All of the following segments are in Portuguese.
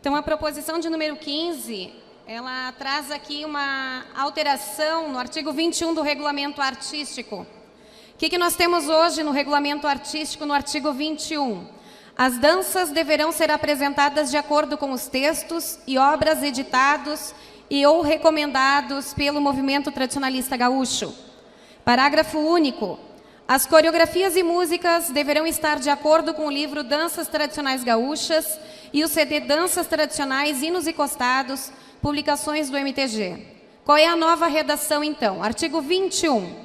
Então, a proposição de número 15, ela traz aqui uma alteração no artigo 21 do Regulamento Artístico. O que nós temos hoje no Regulamento Artístico, no artigo 21? As danças deverão ser apresentadas de acordo com os textos e obras editados e ou recomendados pelo movimento tradicionalista gaúcho. Parágrafo único. As coreografias e músicas deverão estar de acordo com o livro Danças Tradicionais Gaúchas e o CD Danças Tradicionais Hinos e Costados, publicações do MTG. Qual é a nova redação, então? Artigo 21.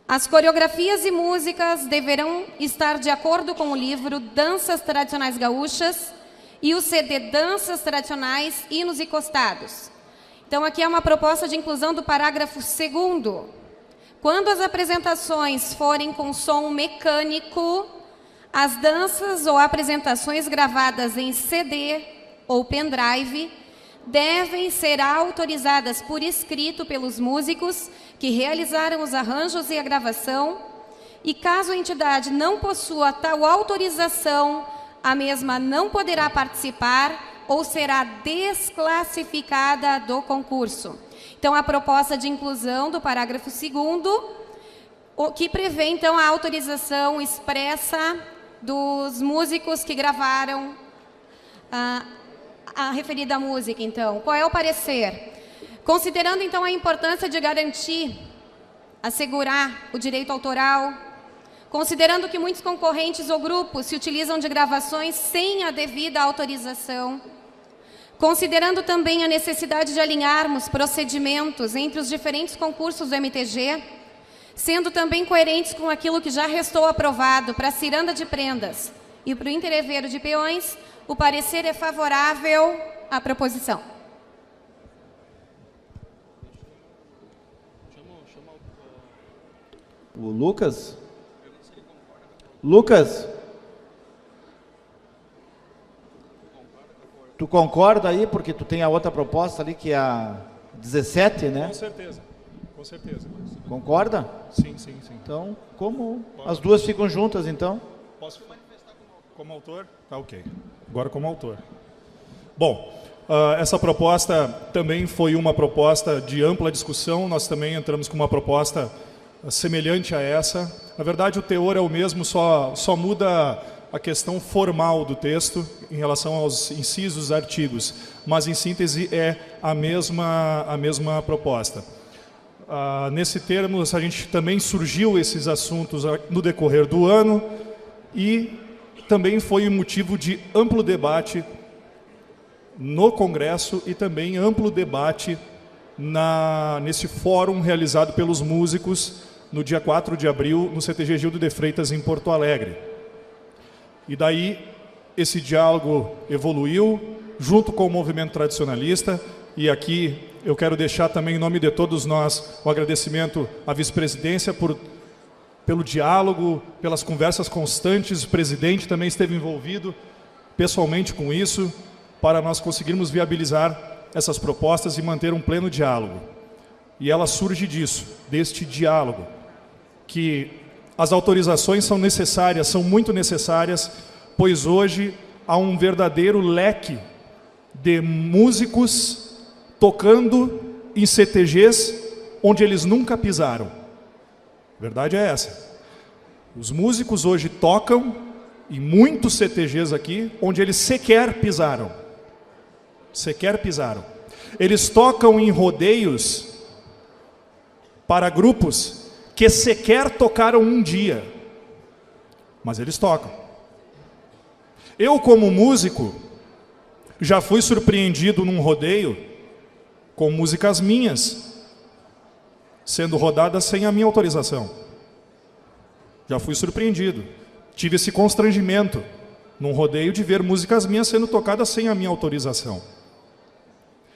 As coreografias e músicas deverão estar de acordo com o livro Danças Tradicionais Gaúchas e o CD Danças Tradicionais Hinos e Costados. Então, aqui é uma proposta de inclusão do parágrafo 2º. Quando as apresentações forem com som mecânico, as danças ou apresentações gravadas em CD ou pendrive devem ser autorizadas por escrito pelos músicos que realizaram os arranjos e a gravação, e caso a entidade não possua tal autorização, a mesma não poderá participar ou será desclassificada do concurso. Então, a proposta de inclusão do parágrafo 2º, que prevê, então, a autorização expressa dos músicos que gravaram a referida música, então. Qual é o parecer? Considerando, então, a importância de garantir, assegurar o direito autoral, considerando que muitos concorrentes ou grupos se utilizam de gravações sem a devida autorização, considerando também a necessidade de alinharmos procedimentos entre os diferentes concursos do MTG, sendo também coerentes com aquilo que já restou aprovado para a ciranda de prendas e para o entreveiro de peões, o parecer é favorável à proposição. O Lucas? Lucas? Tu concorda aí, porque tu tem a outra proposta ali, que é a 17, né? Com certeza, com certeza. Concorda? Sim, sim, sim. Então, como as duas ficam juntas, então? Posso manifestar como autor? Tá, ok. Agora como autor. Bom, essa proposta também foi uma proposta de ampla discussão, nós também entramos com uma proposta semelhante a essa. Na verdade, o teor é o mesmo, só muda a questão formal do texto em relação aos incisos, artigos, mas em síntese é a mesma proposta. Nesse termo, a gente também surgiu esses assuntos no decorrer do ano e também foi motivo de amplo debate no Congresso e também amplo debate nesse fórum realizado pelos músicos no dia 4 de abril no CTG Gildo de Freitas em Porto Alegre. E daí esse diálogo evoluiu junto com o movimento tradicionalista, e aqui eu quero deixar também em nome de todos nós o agradecimento à vice-presidência pelo diálogo, pelas conversas constantes. O presidente também esteve envolvido pessoalmente com isso, para nós conseguirmos viabilizar essas propostas e manter um pleno diálogo. E ela surge disso, deste diálogo, que as autorizações são necessárias, são muito necessárias, pois hoje há um verdadeiro leque de músicos tocando em CTGs onde eles nunca pisaram. A verdade é essa. Os músicos hoje tocam em muitos CTGs aqui onde eles sequer pisaram. Sequer pisaram. Eles tocam em rodeios para grupos que sequer tocaram um dia, mas eles tocam. Eu, como músico, já fui surpreendido num rodeio com músicas minhas sendo rodadas sem a minha autorização. Já fui surpreendido. Tive esse constrangimento num rodeio de ver músicas minhas sendo tocadas sem a minha autorização.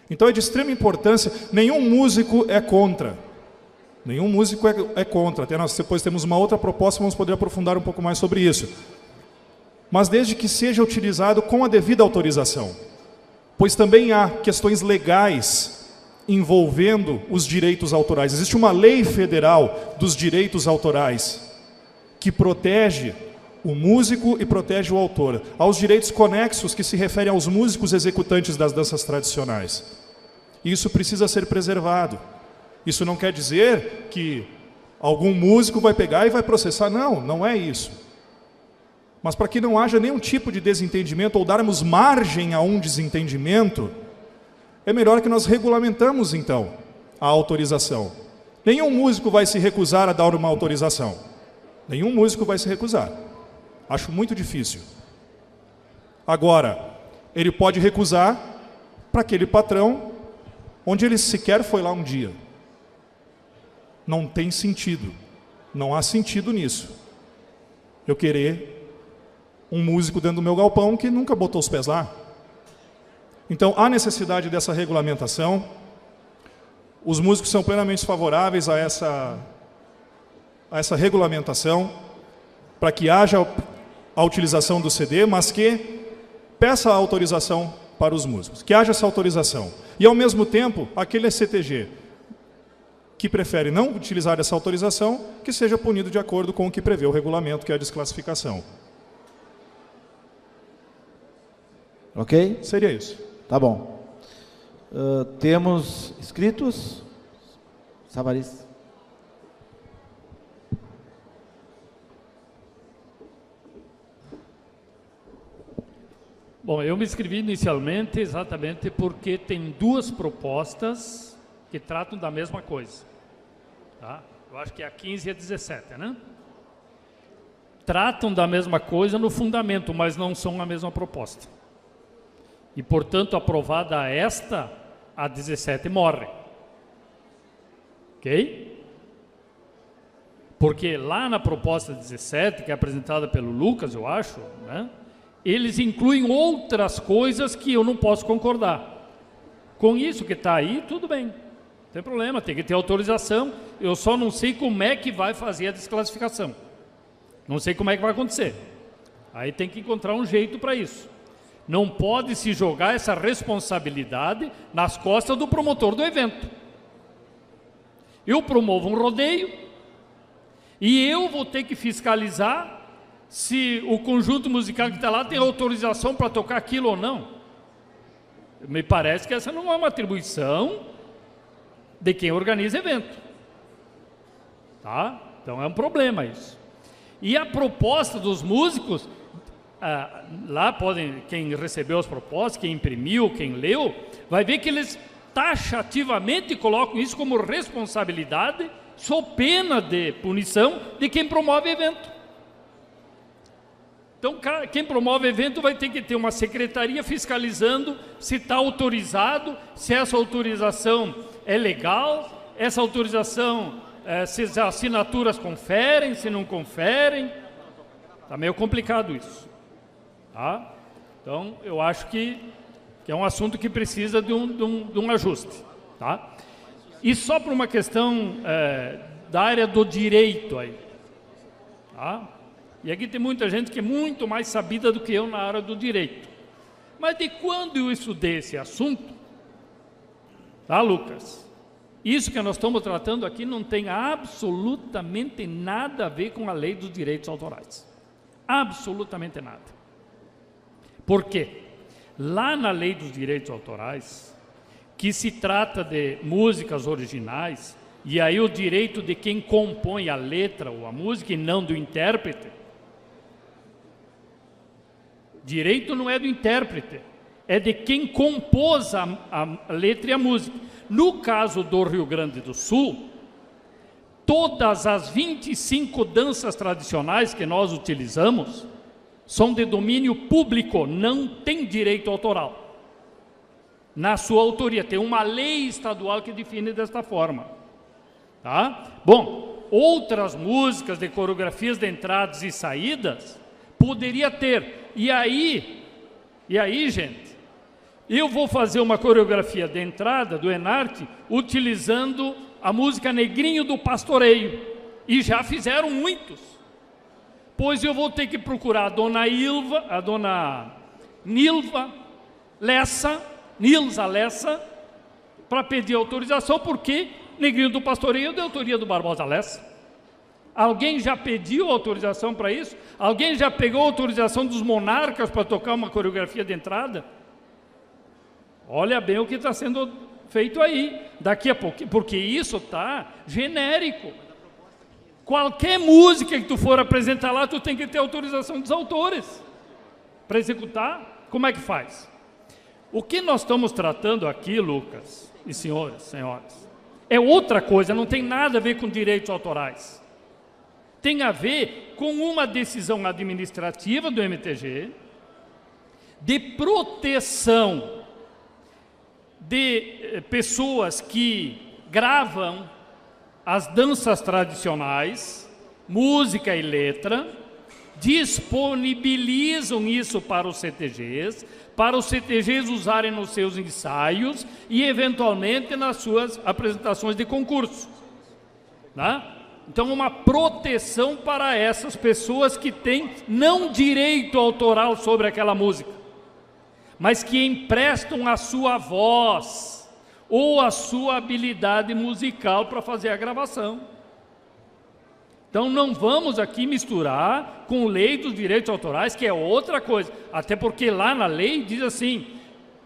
Então é de extrema importância. Nenhum músico é contra. Nenhum músico é contra. Até nós depois temos uma outra proposta, vamos poder aprofundar um pouco mais sobre isso. Mas desde que seja utilizado com a devida autorização. Pois também há questões legais envolvendo os direitos autorais. Existe uma lei federal dos direitos autorais que protege o músico e protege o autor. Aos direitos conexos que se referem aos músicos executantes das danças tradicionais. Isso precisa ser preservado. Isso não quer dizer que algum músico vai pegar e vai processar. Não, não é isso. Mas para que não haja nenhum tipo de desentendimento ou darmos margem a um desentendimento, é melhor que nós regulamentamos, então, a autorização. Nenhum músico vai se recusar a dar uma autorização. Nenhum músico vai se recusar. Acho muito difícil. Agora, ele pode recusar para aquele patrão onde ele sequer foi lá um dia. Não tem sentido. Não há sentido nisso. Eu querer um músico dentro do meu galpão que nunca botou os pés lá. Então, há necessidade dessa regulamentação. Os músicos são plenamente favoráveis a essa regulamentação, para que haja a utilização do CD, mas que peça a autorização para os músicos, que haja essa autorização. E, ao mesmo tempo, aquele CTG que prefere não utilizar essa autorização, que seja punido de acordo com o que prevê o regulamento, que é a desclassificação. Ok? Seria isso. Tá bom. Temos inscritos? Savariz. Bom, eu me inscrevi inicialmente exatamente porque tem duas propostas que tratam da mesma coisa. Tá? Eu acho que é a 15 e a 17, né? Tratam da mesma coisa no fundamento, mas não são a mesma proposta. E, portanto, aprovada esta, a 17 morre. Ok? Porque lá na proposta 17, que é apresentada pelo Lucas, eu acho, né, eles incluem outras coisas que eu não posso concordar. Com isso que está aí, tudo bem. Não tem problema, tem que ter autorização. Eu só não sei como é que vai fazer a desclassificação. Não sei como é que vai acontecer. Aí tem que encontrar um jeito para isso. Não pode se jogar essa responsabilidade nas costas do promotor do evento. Eu promovo um rodeio e eu vou ter que fiscalizar se o conjunto musical que está lá tem autorização para tocar aquilo ou não. Me parece que essa não é uma atribuição de quem organiza evento. Tá? Então é um problema isso. E a proposta dos músicos, lá podem, quem recebeu as propostas, quem imprimiu, quem leu, vai ver que eles taxativamente colocam isso como responsabilidade, sob pena de punição de quem promove evento. Então, quem promove evento vai ter que ter uma secretaria fiscalizando se está autorizado, se essa autorização é legal, essa autorização, se as assinaturas conferem, se não conferem. Está meio complicado isso. Tá? Então, eu acho que é um assunto que precisa de um ajuste. Tá? E só por uma questão da área do direito aí. Tá? E aqui tem muita gente que é muito mais sabida do que eu na área do direito. Mas de quando eu estudei esse assunto, tá, Lucas? Isso que nós estamos tratando aqui não tem absolutamente nada a ver com a lei dos direitos autorais. Absolutamente nada. Por quê? Lá na lei dos direitos autorais, que se trata de músicas originais, e aí o direito de quem compõe a letra ou a música e não do intérprete. Direito não é do intérprete, é de quem compôs a letra e a música. No caso do Rio Grande do Sul, todas as 25 danças tradicionais que nós utilizamos são de domínio público, não tem direito autoral. Na sua autoria, tem uma lei estadual que define desta forma. Tá? Bom, outras músicas de coreografias de entradas e saídas, poderia ter. E aí, gente, eu vou fazer uma coreografia de entrada do Enarte utilizando a música Negrinho do Pastoreio. E já fizeram muitos. Pois eu vou ter que procurar a dona Nilza Lessa, para pedir autorização, porque Negrinho do Pastoreio é de autoria do Barbosa Lessa. Alguém já pediu autorização para isso? Alguém já pegou autorização dos Monarcas para tocar uma coreografia de entrada? Olha bem o que está sendo feito aí. Daqui a pouco, porque isso está genérico. Qualquer música que tu for apresentar lá, tu tem que ter autorização dos autores. Para executar, como é que faz? O que nós estamos tratando aqui, Lucas, e senhoras, é outra coisa, não tem nada a ver com direitos autorais. Tem a ver com uma decisão administrativa do MTG de proteção de pessoas que gravam as danças tradicionais, música e letra, disponibilizam isso para os CTGs usarem nos seus ensaios e, eventualmente, nas suas apresentações de concurso. Tá? Então, uma proteção para essas pessoas que têm não direito autoral sobre aquela música, mas que emprestam a sua voz ou a sua habilidade musical para fazer a gravação. Então, não vamos aqui misturar com lei dos direitos autorais, que é outra coisa. Até porque lá na lei diz assim,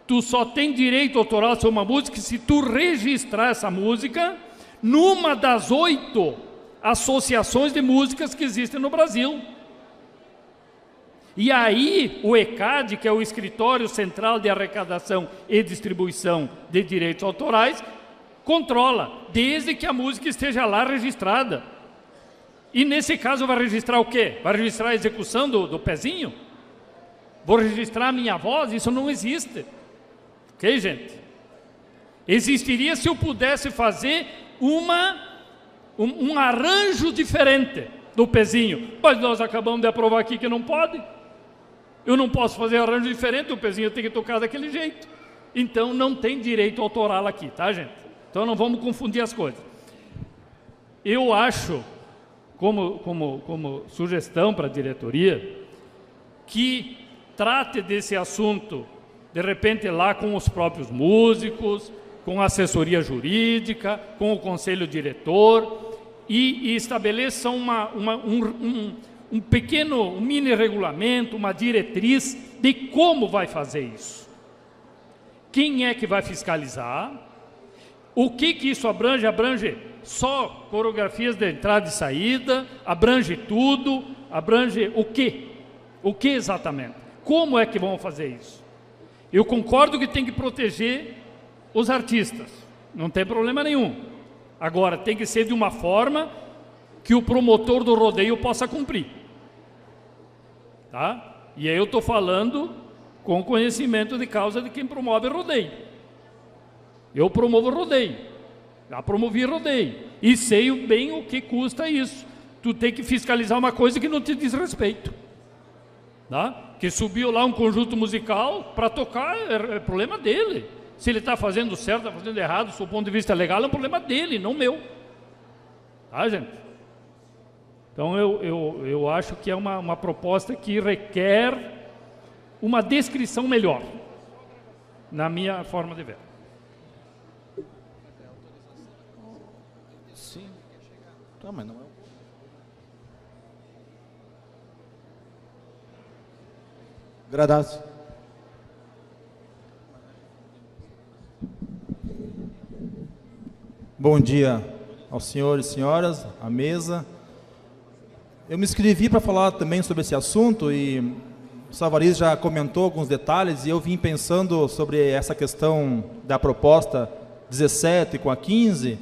tu só tem direito autoral sobre uma música se tu registrar essa música numa das 8 associações de músicas que existem no Brasil. E aí, o ECAD, que é o Escritório Central de Arrecadação e Distribuição de Direitos Autorais, controla, desde que a música esteja lá registrada. E nesse caso vai registrar o quê? Vai registrar a execução do pezinho? Vou registrar a minha voz? Isso não existe. Ok, gente? Existiria se eu pudesse fazer um arranjo diferente do pezinho. Mas nós acabamos de aprovar aqui que não pode. Eu não posso fazer arranjo diferente, o pezinho tem que tocar daquele jeito. Então não tem direito autoral aqui, tá, gente? Então não vamos confundir as coisas. Eu acho, como sugestão para a diretoria, que trate desse assunto, de repente, lá com os próprios músicos, com a assessoria jurídica, com o conselho diretor, e estabeleça um pequeno, mini regulamento, uma diretriz de como vai fazer isso. Quem é que vai fiscalizar? O que isso abrange? Abrange só coreografias de entrada e saída, abrange tudo, abrange o quê? O que exatamente? Como é que vão fazer isso? Eu concordo que tem que proteger os artistas, não tem problema nenhum. Agora, tem que ser de uma forma que o promotor do rodeio possa cumprir. Tá? E aí eu estou falando com conhecimento de causa de quem promove rodeio. Eu promovo rodeio, já promovi rodeio, e sei bem o que custa isso. Tu tem que fiscalizar uma coisa que não te diz respeito. Tá? Que subiu lá um conjunto musical para tocar, é problema dele. Se ele está fazendo certo, está fazendo errado, do ponto de vista legal, é um problema dele, não meu. Tá, gente? Então, eu acho que é uma proposta que requer uma descrição melhor, na minha forma de ver. Sim. Tá, mas não é. Gradazzi. Bom dia aos senhores e senhoras, à mesa. Eu me inscrevi para falar também sobre esse assunto e o Savariz já comentou alguns detalhes e eu vim pensando sobre essa questão da proposta 17 com a 15.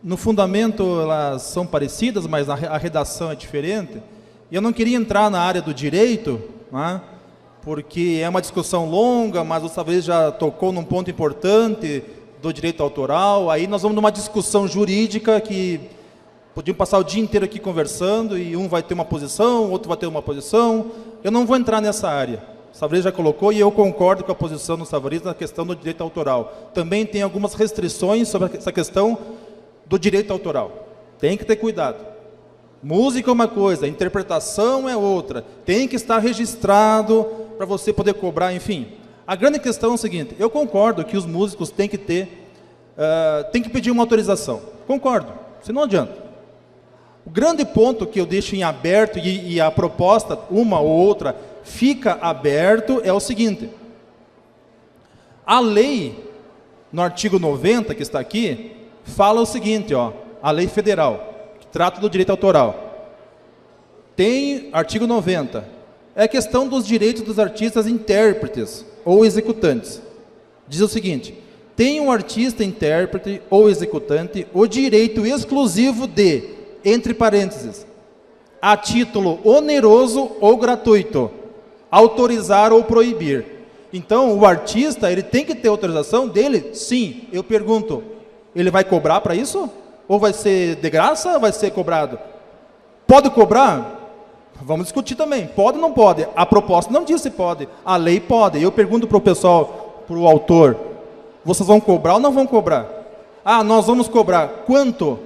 No fundamento elas são parecidas, mas a redação é diferente. E eu não queria entrar na área do direito, né, porque é uma discussão longa, mas o Savariz já tocou num ponto importante do direito autoral. Aí nós vamos numa discussão jurídica que podíamos passar o dia inteiro aqui conversando e um vai ter uma posição, o outro vai ter uma posição. Eu não vou entrar nessa área. O Savariz já colocou e eu concordo com a posição do Savariz na questão do direito autoral. Também tem algumas restrições sobre essa questão do direito autoral. Tem que ter cuidado. Música é uma coisa, interpretação é outra. Tem que estar registrado para você poder cobrar, enfim. A grande questão é o seguinte, eu concordo que os músicos têm que ter, têm que pedir uma autorização. Concordo, senão não adianta. O grande ponto que eu deixo em aberto, e a proposta, uma ou outra, fica aberto, é o seguinte. A lei, no artigo 90, que está aqui, fala o seguinte, ó, a lei federal, que trata do direito autoral. Tem artigo 90, é a questão dos direitos dos artistas intérpretes ou executantes. Diz o seguinte: tem um artista intérprete ou executante o direito exclusivo de, entre parênteses, a título oneroso ou gratuito, autorizar ou proibir. Então, o artista, ele tem que ter autorização dele? Sim. Eu pergunto, ele vai cobrar para isso? Ou vai ser de graça ou vai ser cobrado? Pode cobrar? Vamos discutir também. Pode ou não pode? A proposta não diz se pode. A lei pode. Eu pergunto para o pessoal, para o autor, vocês vão cobrar ou não vão cobrar? Ah, nós vamos cobrar. Quanto?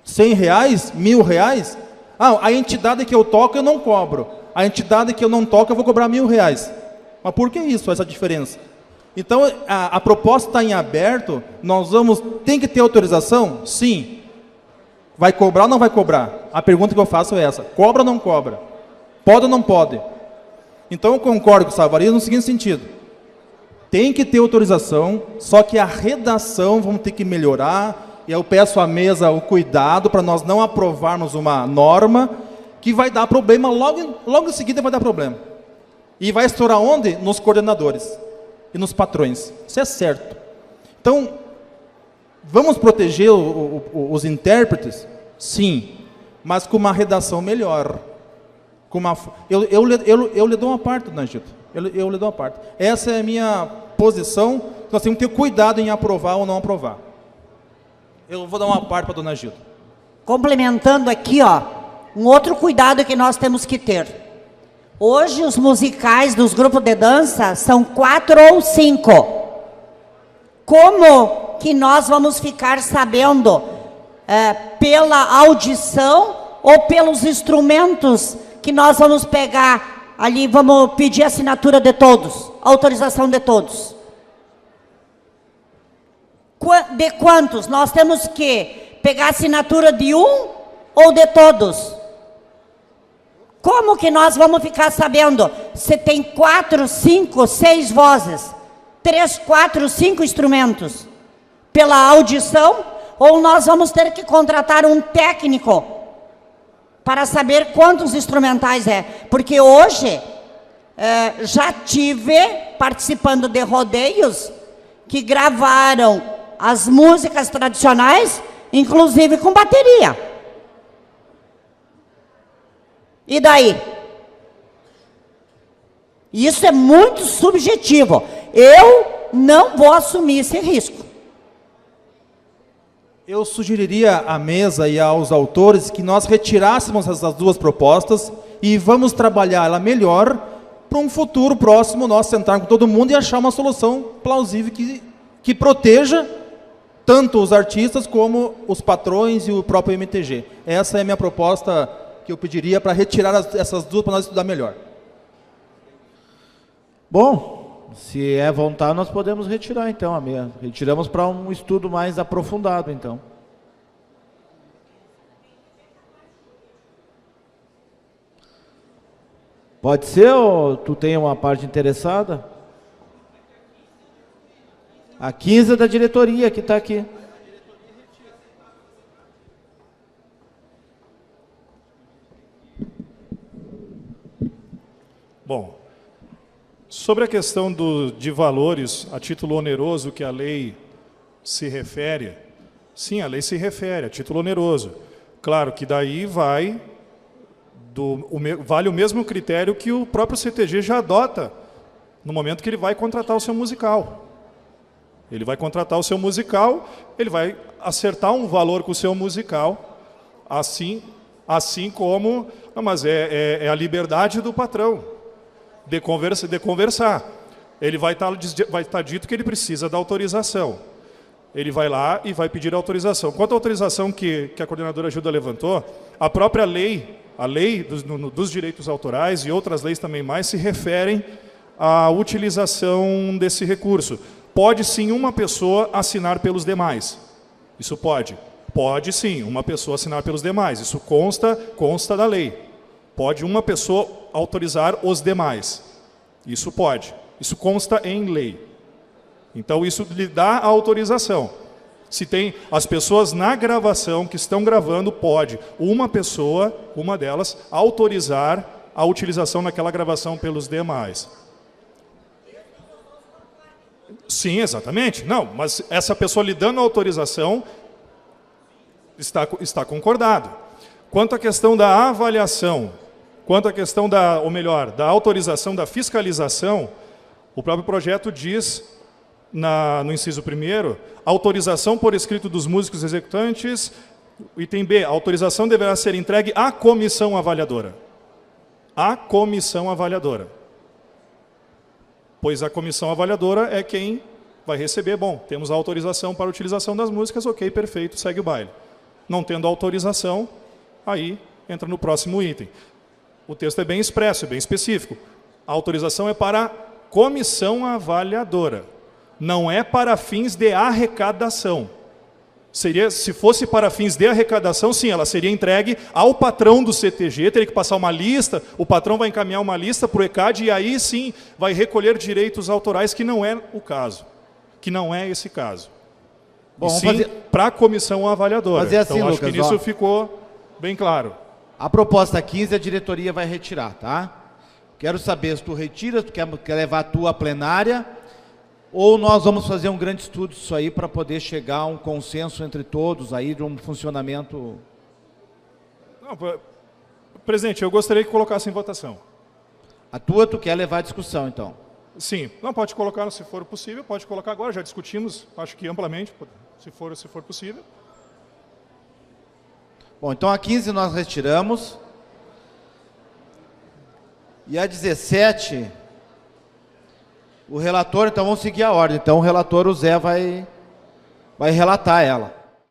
R$100? R$1.000? Ah, a entidade que eu toco eu não cobro. A entidade que eu não toco eu vou cobrar R$1.000. Mas por que isso, essa diferença? Então, a proposta está em aberto, tem que ter autorização? Sim. Vai cobrar ou não vai cobrar? A pergunta que eu faço é essa: cobra ou não cobra? Pode ou não pode? Então eu concordo com o Savarias no seguinte sentido: tem que ter autorização, só que a redação vamos ter que melhorar, e eu peço à mesa o cuidado para nós não aprovarmos uma norma que vai dar problema, logo em seguida vai dar problema. E vai estourar onde? Nos coordenadores e nos patrões. Isso é certo. Então, vamos proteger os intérpretes? Sim, mas com uma redação melhor. Eu lhe dou uma parte, Dona Gilda. Eu lhe dou uma parte. Essa é a minha posição. Nós temos que ter cuidado em aprovar ou não aprovar. Eu vou dar uma parte para a Dona Gilda. Complementando aqui, ó, um outro cuidado que nós temos que ter. Hoje os musicais dos grupos de dança são 4 ou 5. Como que nós vamos ficar sabendo pela audição ou pelos instrumentos que nós vamos pegar ali, vamos pedir assinatura de todos, autorização de todos? De quantos? Nós temos que pegar a assinatura de um ou de todos? Como que nós vamos ficar sabendo se tem 4, 5, 6 vozes, 3, 4, 5 instrumentos? Pela audição? Ou nós vamos ter que contratar um técnico para saber quantos instrumentais é? Porque hoje já tive participando de rodeios que gravaram as músicas tradicionais, inclusive com bateria. E daí? Isso é muito subjetivo. Eu não vou assumir esse risco. Eu sugeriria à mesa e aos autores que nós retirássemos essas duas propostas e vamos trabalhar ela melhor para um futuro próximo, nós sentarmos com todo mundo e achar uma solução plausível que proteja tanto os artistas como os patrões e o próprio MTG. Essa é a minha proposta que eu pediria para retirar essas duas para nós estudar melhor. Bom, se é vontade, nós podemos retirar então a mesa. Retiramos para um estudo mais aprofundado, então. Pode ser ou tu tem uma parte interessada? A 15 da diretoria que está aqui. Bom, sobre a questão de valores a título oneroso que a lei se refere, sim, a lei se refere a título oneroso. Claro que daí vale o mesmo critério que o próprio CTG já adota no momento que ele vai contratar o seu musical. Ele vai contratar o seu musical, ele vai acertar um valor com o seu musical, assim como... Não, mas é a liberdade do patrão de conversar. Ele vai estar dito que ele precisa da autorização. Ele vai lá e vai pedir a autorização. Quanto à autorização que a coordenadora Gilda levantou, a própria lei, a lei dos direitos autorais e outras leis também mais, se referem à utilização desse recurso. Pode sim uma pessoa assinar pelos demais. Isso pode. Pode sim, uma pessoa assinar pelos demais. Isso consta da lei. Pode uma pessoa autorizar os demais. Isso pode. Isso consta em lei. Então isso lhe dá a autorização. Se tem as pessoas na gravação que estão gravando, pode uma pessoa, uma delas, autorizar a utilização naquela gravação pelos demais. Sim, exatamente. Não, mas essa pessoa lhe dando a autorização está concordado. Quanto à questão da avaliação, quanto à questão da autorização da fiscalização, o próprio projeto diz, no inciso 1º, autorização por escrito dos músicos executantes, item B, a autorização deverá ser entregue à comissão avaliadora. À comissão avaliadora. Pois a comissão avaliadora é quem vai receber, bom, temos a autorização para a utilização das músicas, ok, perfeito, segue o baile. Não tendo autorização, aí entra no próximo item. O texto é bem expresso, é bem específico. A autorização é para a comissão avaliadora, não é para fins de arrecadação. Se fosse para fins de arrecadação, sim, ela seria entregue ao patrão do CTG, teria que passar uma lista, o patrão vai encaminhar uma lista para o ECAD e aí sim vai recolher direitos autorais, que não é o caso, que não é esse caso. Bom, e sim para a comissão avaliadora. Fazer assim, então, acho Lucas, que nisso ficou bem claro. A proposta 15 a diretoria vai retirar, tá? Quero saber se tu retira, se tu quer levar a tua plenária, ou nós vamos fazer um grande estudo disso aí para poder chegar a um consenso entre todos aí de um funcionamento... Não, presidente, eu gostaria que colocasse em votação. A tua tu quer levar a discussão, então? Sim. Não, pode colocar, se for possível, pode colocar agora, já discutimos, acho que amplamente, se for possível. Bom, então a 15 nós retiramos. E a 17, o relator, então vamos seguir a ordem. Então o relator, o Zé, vai relatar ela.